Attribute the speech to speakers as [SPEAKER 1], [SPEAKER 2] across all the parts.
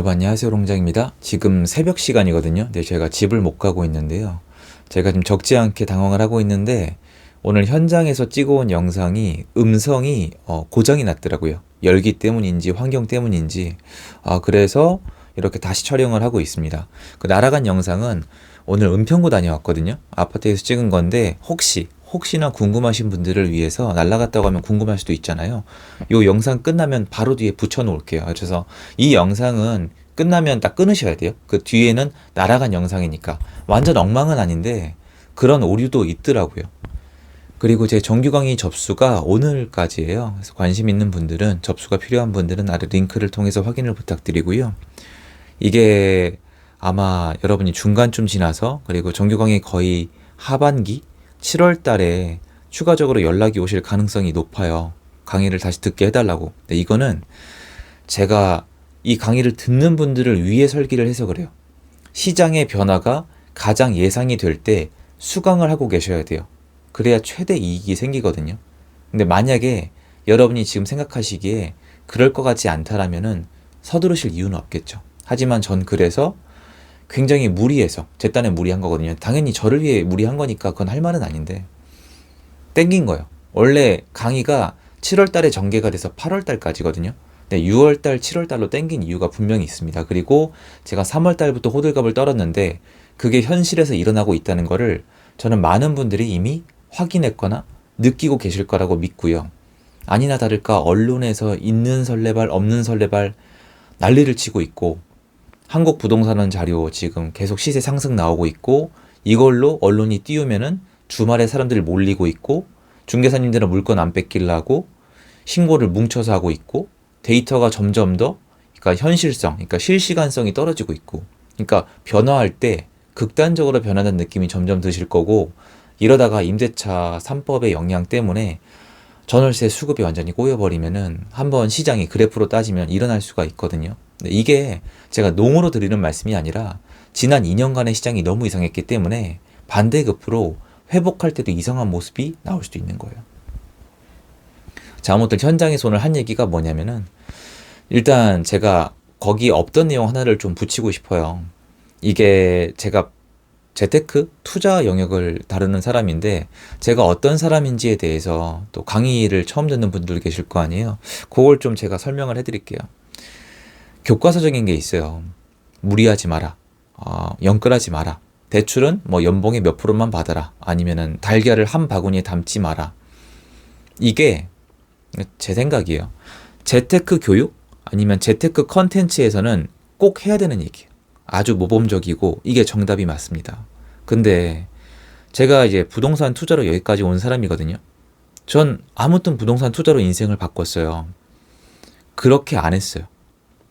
[SPEAKER 1] 여러분 안녕하세요, 롱장입니다. 지금 새벽 시간이거든요. 네, 제가 집을 못 가고 있는데요. 제가 좀 적지 않게 당황을 하고 있는데 오늘 현장에서 찍어온 영상이 음성이 고장이 났더라고요. 열기 때문인지 환경 때문인지 그래서 이렇게 다시 촬영을 하고 있습니다. 그 날아간 영상은 오늘 은평구 다녀왔거든요. 아파트에서 찍은 건데 혹시나 궁금하신 분들을 위해서 날아갔다고 하면 궁금할 수도 있잖아요. 이 영상 끝나면 바로 뒤에 붙여 놓을게요. 그래서 이 영상은 끝나면 딱 끊으셔야 돼요. 그 뒤에는 날아간 영상이니까 완전 엉망은 아닌데 그런 오류도 있더라고요. 그리고 제 정규 강의 접수가 오늘까지예요. 그래서 관심 있는 분들은, 접수가 필요한 분들은 아래 링크를 통해서 확인을 부탁드리고요. 이게 아마 여러분이 중간쯤 지나서, 그리고 정규 강의 거의 하반기 7월 달에 추가적으로 연락이 오실 가능성이 높아요. 강의를 다시 듣게 해달라고. 근데 이거는 제가 이 강의를 듣는 분들을 위해 설계를 해서 그래요. 시장의 변화가 가장 예상이 될 때 수강을 하고 계셔야 돼요. 그래야 최대 이익이 생기거든요. 근데 만약에 여러분이 지금 생각하시기에 그럴 것 같지 않다라면은 서두르실 이유는 없겠죠. 하지만 전 그래서 굉장히 무리해서, 제 딴에 무리한 거거든요. 당연히 저를 위해 무리한 거니까 그건 할 말은 아닌데 땡긴 거예요. 원래 강의가 7월 달에 전개가 돼서 8월 달까지거든요. 근데 6월 달, 7월 달로 땡긴 이유가 분명히 있습니다. 그리고 제가 3월 달부터 호들갑을 떨었는데 그게 현실에서 일어나고 있다는 거를 저는 많은 분들이 이미 확인했거나 느끼고 계실 거라고 믿고요. 아니나 다를까 언론에서 있는 설레발 없는 설레발 난리를 치고 있고, 한국 부동산은 자료 지금 계속 시세 상승 나오고 있고, 이걸로 언론이 띄우면은 주말에 사람들이 몰리고 있고, 중개사님들은 물건 안 뺏기려고 신고를 뭉쳐서 하고 있고, 데이터가 점점 더, 그러니까 현실성, 그러니까 실시간성이 떨어지고 있고, 그러니까 변화할 때 극단적으로 변하는 느낌이 점점 드실 거고, 이러다가 임대차 3법의 영향 때문에 전월세 수급이 완전히 꼬여버리면은 한번 시장이 그래프로 따지면 일어날 수가 있거든요. 근데 이게 제가 농으로 드리는 말씀이 아니라 지난 2년간의 시장이 너무 이상했기 때문에 반대급부로 회복할 때도 이상한 모습이 나올 수도 있는 거예요. 자, 아무튼 현장에서 오늘 한 얘기가 뭐냐면은, 일단 제가 거기 없던 내용 하나를 좀 붙이고 싶어요. 이게 제가 재테크 투자 영역을 다루는 사람인데 제가 어떤 사람인지에 대해서 또 강의를 처음 듣는 분들 계실 거 아니에요. 그걸 좀 제가 설명을 해드릴게요. 교과서적인 게 있어요. 무리하지 마라. 영끌하지 마라. 대출은 뭐 연봉의 몇 프로만 받아라. 아니면은 달걀을 한 바구니에 담지 마라. 이게 제 생각이에요. 재테크 교육 아니면 재테크 컨텐츠에서는 꼭 해야 되는 얘기예요. 아주 모범적이고 이게 정답이 맞습니다. 근데 제가 이제 부동산 투자로 여기까지 온 사람이거든요. 전 아무튼 부동산 투자로 인생을 바꿨어요. 그렇게 안 했어요.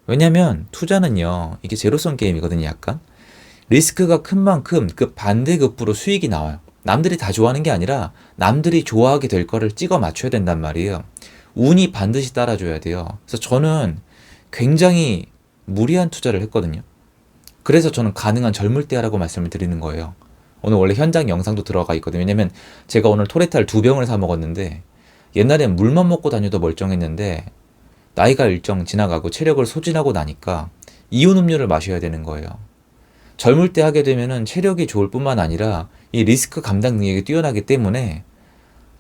[SPEAKER 1] 왜냐면 투자는요, 이게 제로섬 게임이거든요. 약간 리스크가 큰 만큼 그 반대급부로 수익이 나와요. 남들이 다 좋아하는 게 아니라 남들이 좋아하게 될 거를 찍어 맞춰야 된단 말이에요. 운이 반드시 따라줘야 돼요. 그래서 저는 굉장히 무리한 투자를 했거든요. 그래서 저는 가능한 젊을 때 하라고 말씀을 드리는 거예요. 오늘 원래 현장 영상도 들어가 있거든요. 왜냐면 제가 오늘 토레탈 2병을 사 먹었는데, 옛날엔 물만 먹고 다녀도 멀쩡했는데 나이가 일정 지나가고 체력을 소진하고 나니까 이온 음료를 마셔야 되는 거예요. 젊을 때 하게 되면은 체력이 좋을 뿐만 아니라 이 리스크 감당 능력이 뛰어나기 때문에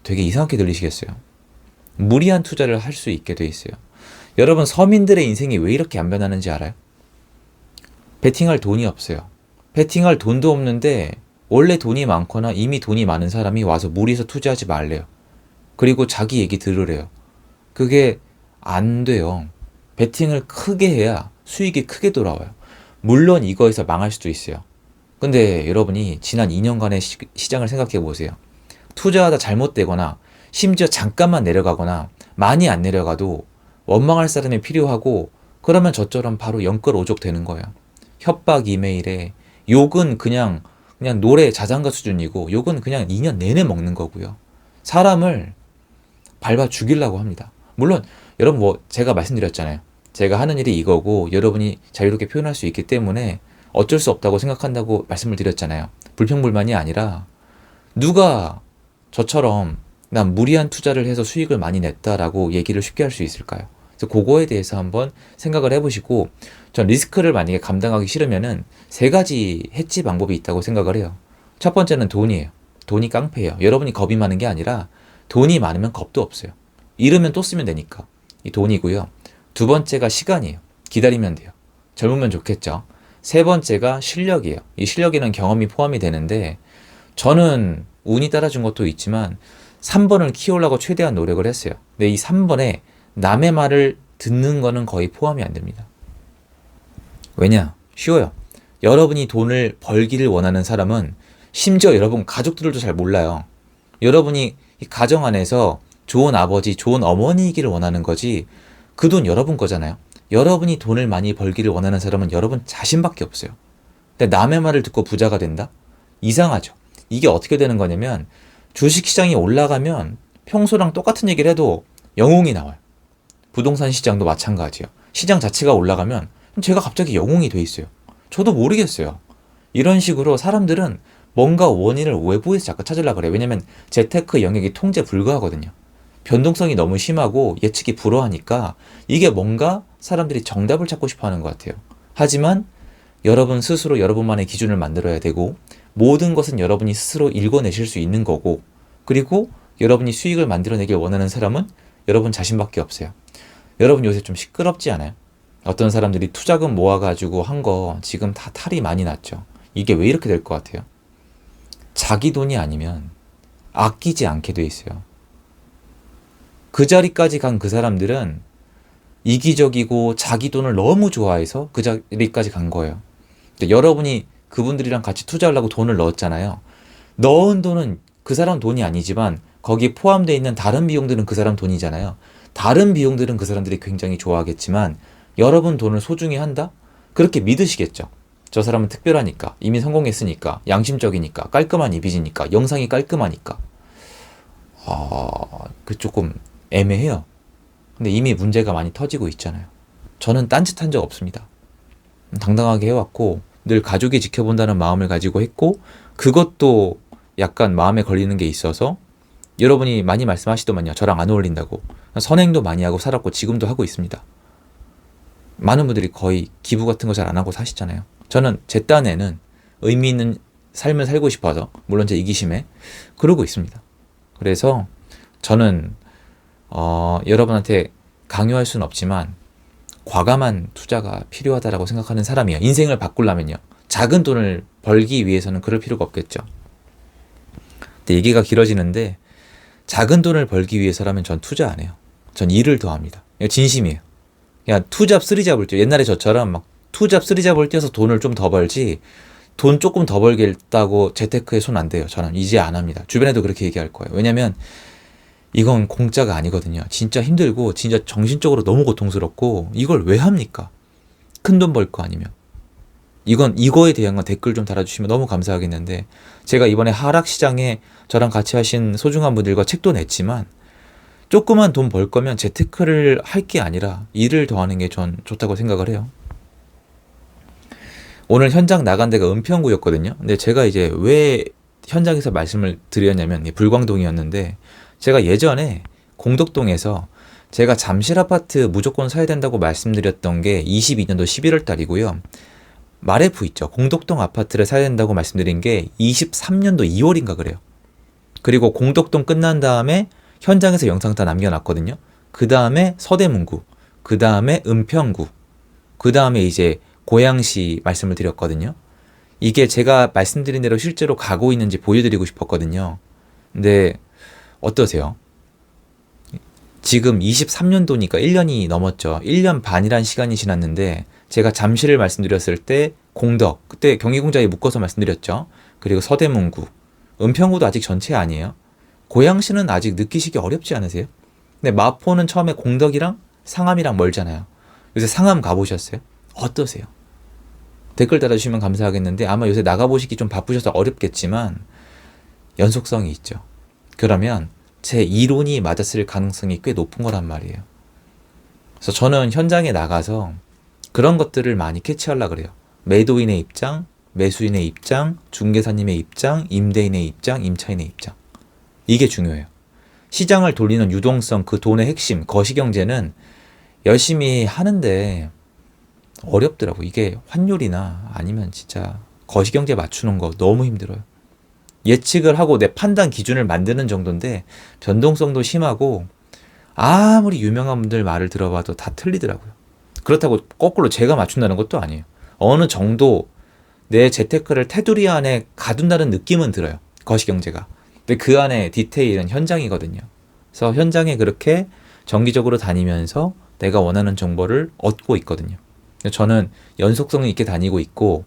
[SPEAKER 1] 되게 이상하게 들리시겠어요. 무리한 투자를 할 수 있게 돼 있어요. 여러분, 서민들의 인생이 왜 이렇게 안 변하는지 알아요? 베팅할 돈이 없어요. 베팅할 돈도 없는데 원래 돈이 많거나 이미 돈이 많은 사람이 와서 무리해서 투자하지 말래요. 그리고 자기 얘기 들으래요. 그게 안 돼요. 베팅을 크게 해야 수익이 크게 돌아와요. 물론 이거에서 망할 수도 있어요. 근데 여러분이 지난 2년간의 시장을 생각해 보세요. 투자하다 잘못되거나 심지어 잠깐만 내려가거나 많이 안 내려가도 원망할 사람이 필요하고, 그러면 저처럼 바로 영끌 오족 되는 거예요. 협박 이메일에 욕은 그냥 노래 자장가 수준이고, 욕은 그냥 2년 내내 먹는 거고요. 사람을 밟아 죽이려고 합니다. 물론 여러분, 뭐 제가 말씀드렸잖아요. 제가 하는 일이 이거고 여러분이 자유롭게 표현할 수 있기 때문에 어쩔 수 없다고 생각한다고 말씀을 드렸잖아요. 불평불만이 아니라 누가 저처럼 난 무리한 투자를 해서 수익을 많이 냈다라고 얘기를 쉽게 할 수 있을까요? 그래서 그거에 대해서 한번 생각을 해보시고, 전 리스크를 만약에 감당하기 싫으면은 세 가지 해지 방법이 있다고 생각을 해요. 첫 번째는 돈이에요. 돈이 깡패예요. 여러분이 겁이 많은 게 아니라 돈이 많으면 겁도 없어요. 잃으면 또 쓰면 되니까. 이 돈이고요. 두 번째가 시간이에요. 기다리면 돼요. 젊으면 좋겠죠. 세 번째가 실력이에요. 이 실력에는 경험이 포함이 되는데, 저는 운이 따라준 것도 있지만 3번을 키우려고 최대한 노력을 했어요. 근데 이 3번에 남의 말을 듣는 거는 거의 포함이 안 됩니다. 왜냐? 쉬워요. 여러분이 돈을 벌기를 원하는 사람은 심지어 여러분 가족들도 잘 몰라요. 여러분이 이 가정 안에서 좋은 아버지, 좋은 어머니이기를 원하는 거지, 그 돈 여러분 거잖아요. 여러분이 돈을 많이 벌기를 원하는 사람은 여러분 자신밖에 없어요. 근데 남의 말을 듣고 부자가 된다? 이상하죠. 이게 어떻게 되는 거냐면, 주식시장이 올라가면 평소랑 똑같은 얘기를 해도 영웅이 나와요. 부동산 시장도 마찬가지예요. 시장 자체가 올라가면 제가 갑자기 영웅이 돼 있어요. 저도 모르겠어요. 이런 식으로 사람들은 뭔가 원인을 외부에서 자꾸 찾으려고 그래요. 왜냐면 재테크 영역이 통제 불가하거든요. 변동성이 너무 심하고 예측이 불허하니까 이게 뭔가 사람들이 정답을 찾고 싶어 하는 것 같아요. 하지만 여러분 스스로 여러분만의 기준을 만들어야 되고, 모든 것은 여러분이 스스로 읽어내실 수 있는 거고, 그리고 여러분이 수익을 만들어내길 원하는 사람은 여러분 자신밖에 없어요. 여러분 요새 좀 시끄럽지 않아요? 어떤 사람들이 투자금 모아가지고 한 거 지금 다 탈이 많이 났죠. 이게 왜 이렇게 될 것 같아요? 자기 돈이 아니면 아끼지 않게 돼 있어요. 그 자리까지 간 그 사람들은 이기적이고 자기 돈을 너무 좋아해서 그 자리까지 간 거예요. 여러분이 그분들이랑 같이 투자하려고 돈을 넣었잖아요. 넣은 돈은 그 사람 돈이 아니지만 거기에 포함되어 있는 다른 비용들은 그 사람 돈이잖아요. 다른 비용들은 그 사람들이 굉장히 좋아하겠지만 여러분 돈을 소중히 한다? 그렇게 믿으시겠죠. 저 사람은 특별하니까, 이미 성공했으니까, 양심적이니까, 깔끔한 이미지니까, 영상이 깔끔하니까. 그 조금 애매해요. 근데 이미 문제가 많이 터지고 있잖아요. 저는 딴짓한 적 없습니다. 당당하게 해왔고, 늘 가족이 지켜본다는 마음을 가지고 했고, 그것도 약간 마음에 걸리는 게 있어서, 여러분이 많이 말씀하시더만요. 저랑 안 어울린다고. 선행도 많이 하고 살았고 지금도 하고 있습니다. 많은 분들이 거의 기부 같은 거 잘 안 하고 사시잖아요. 저는 제 딴에는 의미 있는 삶을 살고 싶어서, 물론 제 이기심에 그러고 있습니다. 그래서 저는 여러분한테 강요할 수는 없지만 과감한 투자가 필요하다라고 생각하는 사람이에요. 인생을 바꾸려면요. 작은 돈을 벌기 위해서는 그럴 필요가 없겠죠. 근데 얘기가 길어지는데, 작은 돈을 벌기 위해서라면 전 투자 안 해요. 전 일을 더 합니다. 진심이에요. 그냥 투잡 쓰리잡을 뛰어. 옛날에 저처럼 막 투잡 쓰리잡을 뛰어서 돈을 좀 더 벌지, 돈 조금 더 벌겠다고 재테크에 손 안 대요. 저는 이제 안 합니다. 주변에도 그렇게 얘기할 거예요. 왜냐면 이건 공짜가 아니거든요. 진짜 힘들고 진짜 정신적으로 너무 고통스럽고, 이걸 왜 합니까? 큰 돈 벌 거 아니면. 이거에 대한 건 댓글 좀 달아주시면 너무 감사하겠는데, 제가 이번에 하락시장에 저랑 같이 하신 소중한 분들과 책도 냈지만, 조그만 돈 벌 거면 재테크를 할 게 아니라 일을 더 하는 게 전 좋다고 생각을 해요. 오늘 현장 나간 데가 은평구였거든요. 근데 제가 이제 왜 현장에서 말씀을 드렸냐면, 불광동이었는데, 제가 예전에 공덕동에서 제가 잠실 아파트 무조건 사야 된다고 말씀드렸던 게 22년도 11월 달이고요. 마레프 있죠. 공덕동 아파트를 사야 된다고 말씀드린 게 23년도 2월인가 그래요. 그리고 공덕동 끝난 다음에 현장에서 영상 다 남겨놨거든요. 그 다음에 서대문구, 그 다음에 은평구, 그 다음에 이제 고양시 말씀을 드렸거든요. 이게 제가 말씀드린 대로 실제로 가고 있는지 보여드리고 싶었거든요. 근데 어떠세요? 지금 23년도니까 1년이 넘었죠. 1년 반이란 시간이 지났는데, 제가 잠실을 말씀드렸을 때 공덕, 그때 경기공장에 묶어서 말씀드렸죠. 그리고 서대문구, 은평구도 아직 전체 아니에요. 고양시는 아직 느끼시기 어렵지 않으세요? 근데 마포는 처음에 공덕이랑 상암이랑 멀잖아요. 요새 상암 가보셨어요? 어떠세요? 댓글 달아주시면 감사하겠는데, 아마 요새 나가보시기 좀 바쁘셔서 어렵겠지만 연속성이 있죠. 그러면 제 이론이 맞았을 가능성이 꽤 높은 거란 말이에요. 그래서 저는 현장에 나가서 그런 것들을 많이 캐치하려고 그래요. 매도인의 입장, 매수인의 입장, 중개사님의 입장, 임대인의 입장, 임차인의 입장. 이게 중요해요. 시장을 돌리는 유동성, 그 돈의 핵심, 거시경제는 열심히 하는데 어렵더라고. 이게 환율이나 아니면 진짜 거시경제 맞추는 거 너무 힘들어요. 예측을 하고 내 판단 기준을 만드는 정도인데 변동성도 심하고 아무리 유명한 분들 말을 들어봐도 다 틀리더라고요. 그렇다고 거꾸로 제가 맞춘다는 것도 아니에요. 어느 정도 내 재테크를 테두리 안에 가둔다는 느낌은 들어요. 거시경제가. 근데 그 안에 디테일은 현장이거든요. 그래서 현장에 그렇게 정기적으로 다니면서 내가 원하는 정보를 얻고 있거든요. 저는 연속성 있게 다니고 있고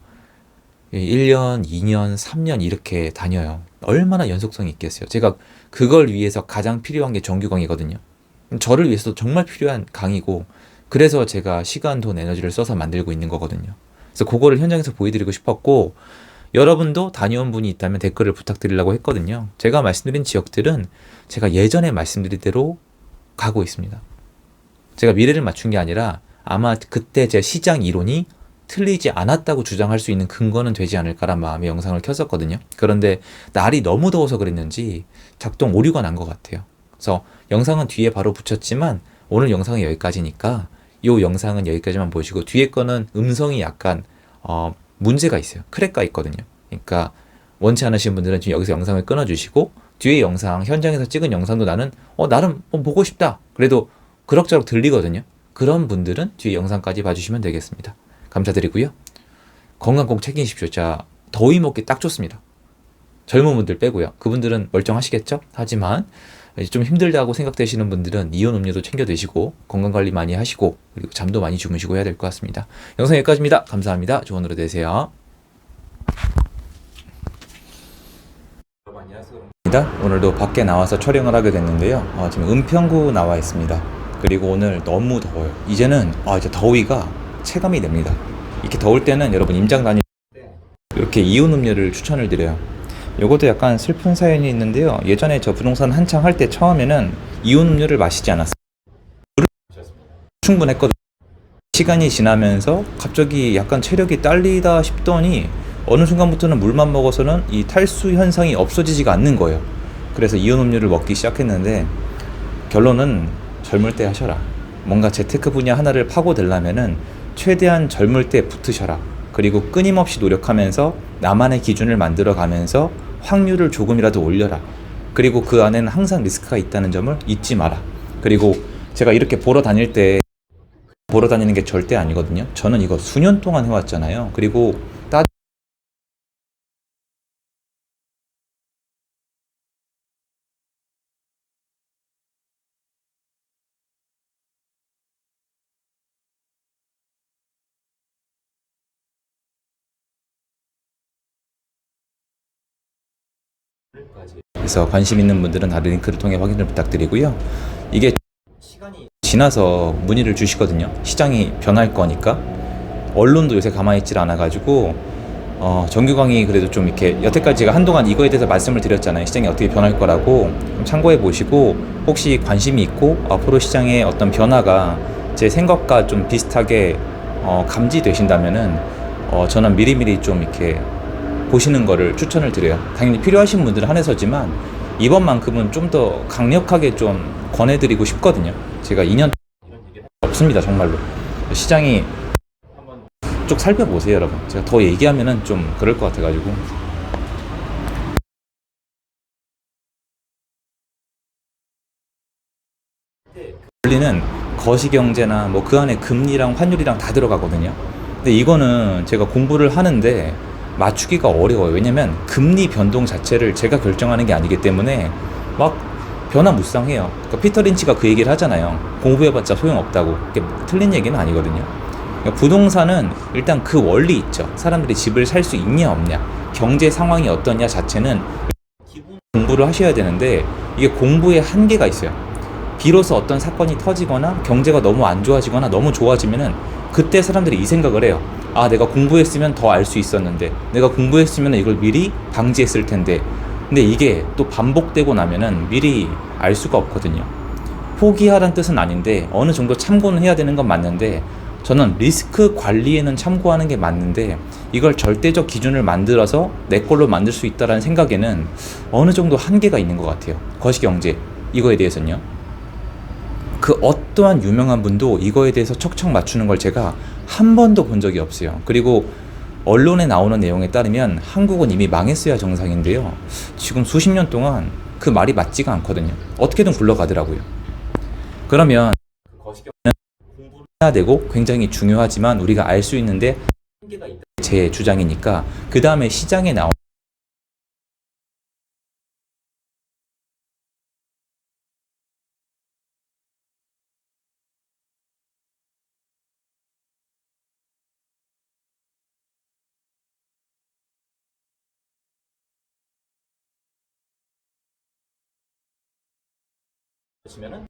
[SPEAKER 1] 1년, 2년, 3년 이렇게 다녀요. 얼마나 연속성이 있겠어요. 제가 그걸 위해서 가장 필요한 게 정규 강의거든요. 저를 위해서도 정말 필요한 강의고 그래서 제가 시간, 돈, 에너지를 써서 만들고 있는 거거든요. 그래서 그거를 현장에서 보여드리고 싶었고 여러분도 다녀온 분이 있다면 댓글을 부탁드리려고 했거든요. 제가 말씀드린 지역들은 제가 예전에 말씀드린 대로 가고 있습니다. 제가 미래를 맞춘 게 아니라 아마 그때 제 시장 이론이 틀리지 않았다고 주장할 수 있는 근거는 되지 않을까란 마음에 영상을 켰었거든요. 그런데 날이 너무 더워서 그랬는지 작동 오류가 난 것 같아요. 그래서 영상은 뒤에 바로 붙였지만 오늘 영상은 여기까지니까 이 영상은 여기까지만 보시고 뒤에 거는 음성이 약간 문제가 있어요. 크랙가 있거든요. 그러니까 원치 않으신 분들은 지금 여기서 영상을 끊어주시고 뒤에 영상, 현장에서 찍은 영상도 나는 나름 보고 싶다. 그래도 그럭저럭 들리거든요. 그런 분들은 뒤에 영상까지 봐주시면 되겠습니다. 감사드리고요. 건강 꼭 챙기십시오. 자, 더위 먹기 딱 좋습니다. 젊은 분들 빼고요. 그분들은 멀쩡하시겠죠? 하지만 좀 힘들다고 생각되시는 분들은 이온 음료도 챙겨 드시고 건강관리 많이 하시고 그리고 잠도 많이 주무시고 해야 될 것 같습니다. 영상 여기까지입니다. 감사합니다. 좋은 하루 되세요. 오늘도 밖에 나와서 촬영을 하게 됐는데요. 지금 은평구 나와 있습니다. 그리고 오늘 너무 더워요. 이제는 이제 더위가 체감이 됩니다. 이렇게 더울 때는 여러분 임장 다닐 때 이렇게 이온 음료를 추천을 드려요. 요것도 약간 슬픈 사연이 있는데요. 예전에 저 부동산 한창 할 때 처음에는 이온 음료를 마시지 않았어요. 물을 충분했거든요. 시간이 지나면서 갑자기 약간 체력이 딸리다 싶더니 어느 순간부터는 물만 먹어서는 이 탈수 현상이 없어지지가 않는 거예요. 그래서 이온 음료를 먹기 시작했는데 결론은 젊을 때 하셔라. 뭔가 재테크 분야 하나를 파고들려면은 최대한 젊을 때 붙으셔라. 그리고 끊임없이 노력하면서 나만의 기준을 만들어가면서 확률을 조금이라도 올려라. 그리고 그 안에는 항상 리스크가 있다는 점을 잊지 마라. 그리고 제가 이렇게 보러 다닐 때 보러 다니는 게 절대 아니거든요. 저는 이거 수년 동안 해왔잖아요. 그리고 그래서 관심 있는 분들은 다른 링크를 통해 확인을 부탁드리고요. 이게 시간이 지나서 문의를 주시거든요. 시장이 변할 거니까. 언론도 요새 가만히 있질 않아가지고 정규 강의 그래도 좀 이렇게 여태까지 제가 한동안 이거에 대해서 말씀을 드렸잖아요. 시장이 어떻게 변할 거라고 좀 참고해 보시고 혹시 관심이 있고 앞으로 시장의 어떤 변화가 제 생각과 좀 비슷하게 감지되신다면은 저는 미리미리 좀 이렇게 보시는 거를 추천을 드려요. 당연히 필요하신 분들은 한해서지만 이번만큼은 좀 더 강력하게 좀 권해드리고 싶거든요. 제가 2년 이런 얘기 없습니다. 정말로 시장이 쭉 살펴보세요, 여러분. 제가 더 얘기하면은 좀 그럴 것 같아가지고. 원리는 거시경제나 뭐 그 안에 금리랑 환율이랑 다 들어가거든요. 근데 이거는 제가 공부를 하는데 맞추기가 어려워요. 왜냐면 금리 변동 자체를 제가 결정하는 게 아니기 때문에 막 변화무쌍해요. 그러니까 피터 린치가 그 얘기를 하잖아요. 공부해봤자 소용없다고. 그게 틀린 얘기는 아니거든요. 그러니까 부동산은 일단 그 원리 있죠. 사람들이 집을 살 수 있냐 없냐, 경제 상황이 어떠냐 자체는 기본 공부를 하셔야 되는데 이게 공부에 한계가 있어요. 비로소 어떤 사건이 터지거나 경제가 너무 안 좋아지거나 너무 좋아지면은 그때 사람들이 이 생각을 해요. 내가 공부했으면 더 알 수 있었는데, 내가 공부했으면 이걸 미리 방지했을 텐데. 근데 이게 또 반복되고 나면은 미리 알 수가 없거든요. 포기하라는 뜻은 아닌데 어느 정도 참고는 해야 되는 건 맞는데, 저는 리스크 관리에는 참고하는 게 맞는데 이걸 절대적 기준을 만들어서 내 걸로 만들 수 있다는 생각에는 어느 정도 한계가 있는 것 같아요. 거시경제 이거에 대해서는요. 그 어떠한 유명한 분도 이거에 대해서 척척 맞추는 걸 제가 한 번도 본 적이 없어요. 그리고 언론에 나오는 내용에 따르면 한국은 이미 망했어야 정상인데요. 지금 수십 년 동안 그 말이 맞지가 않거든요. 어떻게든 굴러가더라고요. 그러면 거시경은 공부를 해야 되고 굉장히 중요하지만 우리가 알 수 있는데 한계가 있다. 제 주장이니까 그 다음에 시장에 나온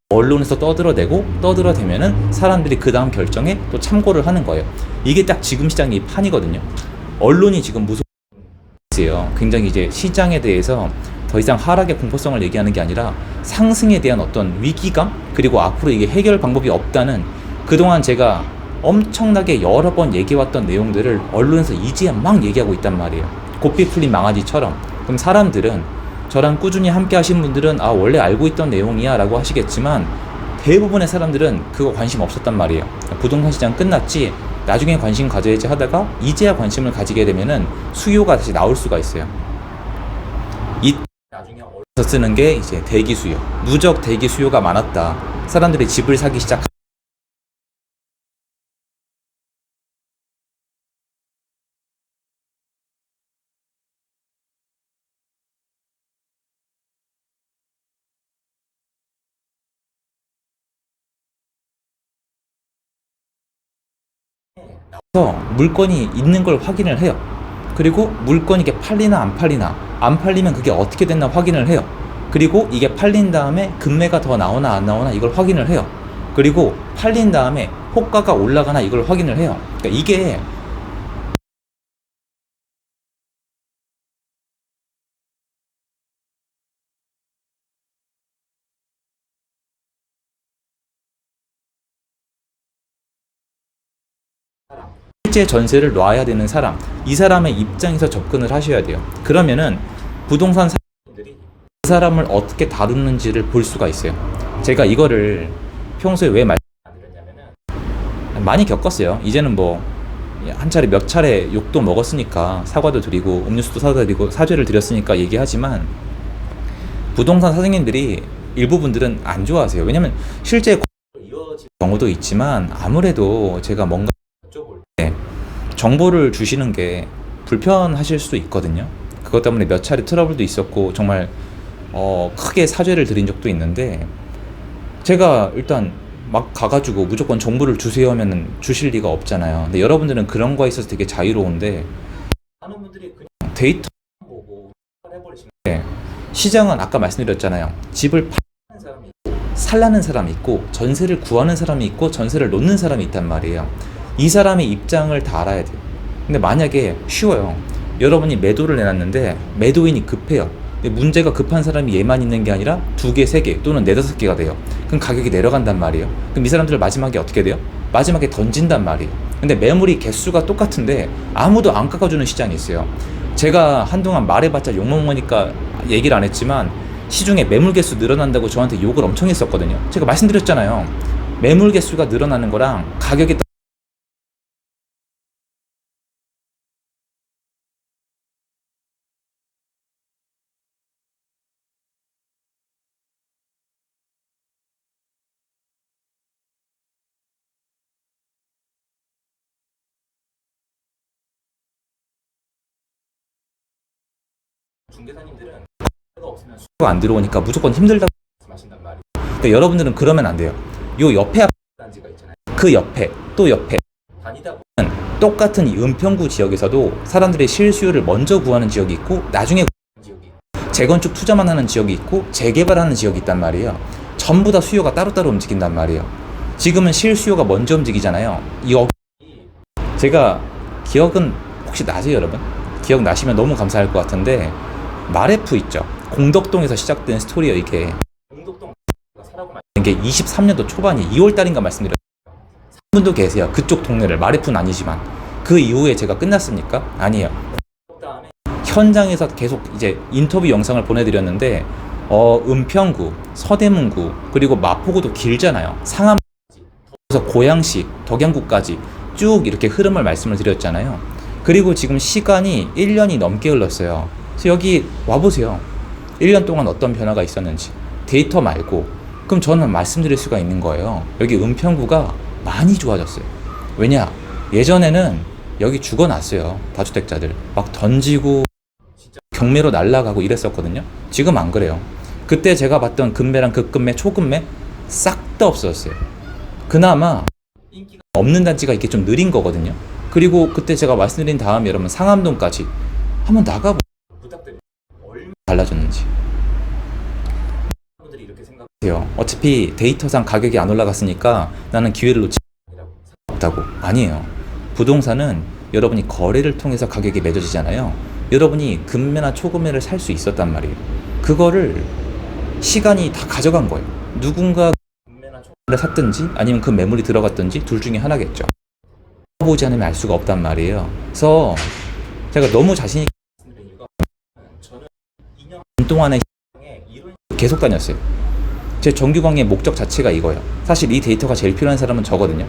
[SPEAKER 1] 언론에서 떠들어대면은 사람들이 그 다음 결정에 또 참고를 하는 거예요. 이게 딱 지금 시장의 판이거든요. 언론이 지금 무서워요. 굉장히 이제 시장에 대해서 더 이상 하락의 공포성을 얘기하는 게 아니라 상승에 대한 어떤 위기감, 그리고 앞으로 이게 해결 방법이 없다는, 그동안 제가 엄청나게 여러 번 얘기해왔던 내용들을 언론에서 이제야 막 얘기하고 있단 말이에요. 고삐 풀린 망아지처럼. 그럼 사람들은, 저랑 꾸준히 함께 하신 분들은 아 원래 알고 있던 내용이야 라고 하시겠지만, 대부분의 사람들은 그거 관심 없었단 말이에요. 부동산 시장 끝났지, 나중에 관심 가져야지 하다가 이제야 관심을 가지게 되면은 수요가 다시 나올 수가 있어요. 이 나중에 어디서 쓰는 게 이제 대기 수요. 누적 대기 수요가 많았다. 사람들이 집을 사기 시작. 그래서 물건이 있는 걸 확인을 해요. 그리고 물건이 이게 팔리나 안 팔리나, 안 팔리면 그게 어떻게 됐나 확인을 해요. 그리고 이게 팔린 다음에 금매가 더 나오나 안 나오나 이걸 확인을 해요. 그리고 팔린 다음에 호가가 올라가나 이걸 확인을 해요. 그러니까 이게 실제 전세를 놔야 되는 사람, 이 사람의 입장에서 접근을 하셔야 돼요. 그러면은 부동산 사람들이 그 사람을 어떻게 다루는지를 볼 수가 있어요. 제가 이거를 평소에 왜 말씀드렸냐면은 많이 겪었어요. 이제는 뭐 한 차례 몇 차례 욕도 먹었으니까 사과도 드리고 음료수도 사다 드리고 사죄를 드렸으니까 얘기하지만, 부동산 사장님들이 일부 분들은 안 좋아하세요. 왜냐면 실제 이어질 경우도 있지만 아무래도 제가 뭔가 여쭤볼 때 정보를 주시는 게 불편하실 수도 있거든요. 그것 때문에 몇 차례 트러블도 있었고 정말 크게 사죄를 드린 적도 있는데, 제가 일단 막 가가지고 무조건 정보를 주세요 하면 주실 리가 없잖아요. 근데 여러분들은 그런 거에 있어서 되게 자유로운데, 많은 분들이 그냥 데이터 보고 해버리시는데, 시장은 아까 말씀드렸잖아요. 집을 파는 사람이 있고 살라는 사람이 있고 전세를 구하는 사람이 있고 전세를 놓는 사람이 있단 말이에요. 이 사람의 입장을 다 알아야 돼요. 근데 만약에 쉬워요. 여러분이 매도를 내놨는데 매도인이 급해요. 근데 문제가 급한 사람이 얘만 있는 게 아니라 2개, 3개 또는 4, 5개가 돼요. 그럼 가격이 내려간단 말이에요. 그럼 이 사람들 마지막에 어떻게 돼요? 마지막에 던진단 말이에요. 근데 매물이 개수가 똑같은데 아무도 안 깎아주는 시장이 있어요. 제가 한동안 말해봤자 욕먹으니까 얘기를 안 했지만, 시중에 매물 개수 늘어난다고 저한테 욕을 엄청 했었거든요. 제가 말씀드렸잖아요. 매물 개수가 늘어나는 거랑 가격이 중개사님들은 없으면 수요가 안 들어오니까 무조건 힘들다고 말씀하신단 말이에요. 그러니까 여러분들은 그러면 안 돼요. 요 옆에 아파트 단지가 있잖아요. 그 옆에 또 옆에 다니다 보면 똑같은 이 은평구 지역에서도 사람들이 실수요를 먼저 구하는 지역이 있고 나중에 구하는 지역이 있고, 재건축 투자만 하는 지역이 있고 재개발하는 지역이 있단 말이에요. 전부 다 수요가 따로따로 움직인단 말이에요. 지금은 실수요가 먼저 움직이잖아요. 제가 기억은 혹시 나세요, 여러분? 기억나시면 너무 감사할 것 같은데, 마레프 있죠? 공덕동에서 시작된 스토리예요, 이게. 공덕동 사라고 말씀드린 게 23년도 초반이 2월달인가 말씀드렸어요. 한 분도 계세요. 그쪽 동네를. 마레프는 아니지만. 그 이후에 제가 끝났습니까? 아니에요. 현장에서 계속 이제 인터뷰 영상을 보내드렸는데, 은평구, 서대문구, 그리고 마포구도 길잖아요. 상암, 그래서 고양시, 덕양구까지 쭉 이렇게 흐름을 말씀을 드렸잖아요. 그리고 지금 시간이 1년이 넘게 흘렀어요. 그래서 여기 와보세요. 1년 동안 어떤 변화가 있었는지. 데이터 말고. 그럼 저는 말씀드릴 수가 있는 거예요. 여기 은평구가 많이 좋아졌어요. 왜냐? 예전에는 여기 죽어났어요. 다주택자들. 막 던지고 경매로 날아가고 이랬었거든요. 지금 안 그래요. 그때 제가 봤던 급매랑 극급매, 초급매 싹 다 없어졌어요. 그나마 인기가 없는 단지가 이렇게 좀 느린 거거든요. 그리고 그때 제가 말씀드린 다음에 여러분 상암동까지 한번 나가보 부탁드립니다. 얼마나 달라졌는지. 분들이 이렇게 생각해요. 어차피 데이터상 가격이 안 올라갔으니까 나는 기회를 놓지 없다고. 아니에요. 부동산은 여러분이 거래를 통해서 가격이 매겨지잖아요. 여러분이 급매나 초급매를 살 수 있었단 말이에요. 그거를 시간이 다 가져간 거예요. 누군가 급매나 초급매를 샀든지 아니면 그 매물이 들어갔든지 둘 중에 하나겠죠. 보지 않으면 알 수가 없단 말이에요. 그래서 제가 너무 자신 있게 말씀드린 이유가 저는 2년 동안의 이론 계속 다녔어요. 제 정규 강의의 목적 자체가 이거예요. 사실 이 데이터가 제일 필요한 사람은 저거든요.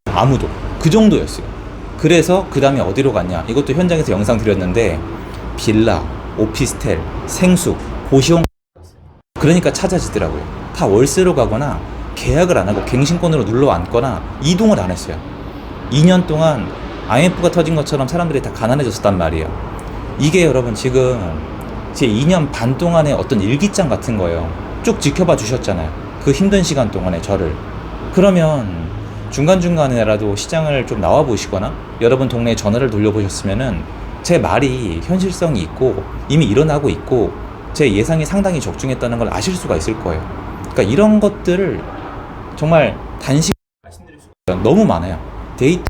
[SPEAKER 1] 아무도 그 정도였어요. 그래서 그 다음에 어디로 갔냐? 이것도 현장에서 영상 드렸는데 빌라, 오피스텔, 생수, 고시원. 그러니까 찾아지더라고요. 다 월세로 가거나 계약을 안 하고 갱신권으로 눌러 앉거나 이동을 안 했어요. 2년 동안 IMF가 터진 것처럼 사람들이 다 가난해졌단 말이에요. 이게 여러분 지금 제 2년 반 동안의 어떤 일기장 같은 거예요. 쭉 지켜봐 주셨잖아요. 그 힘든 시간 동안에 저를. 그러면 중간중간에라도 시장을 좀 나와 보시거나 여러분 동네에 전화를 돌려보셨으면은 제 말이 현실성이 있고 이미 일어나고 있고 제 예상이 상당히 적중했다는 걸 아실 수가 있을 거예요. 그러니까 이런 것들을 정말 단식 말씀드릴 수가 너무 많아요. 데이터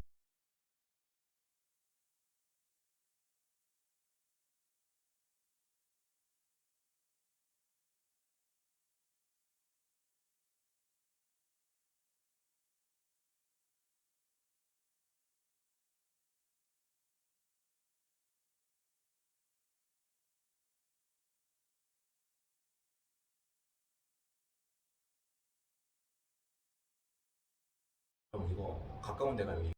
[SPEAKER 1] 이거 가까운 데가 여기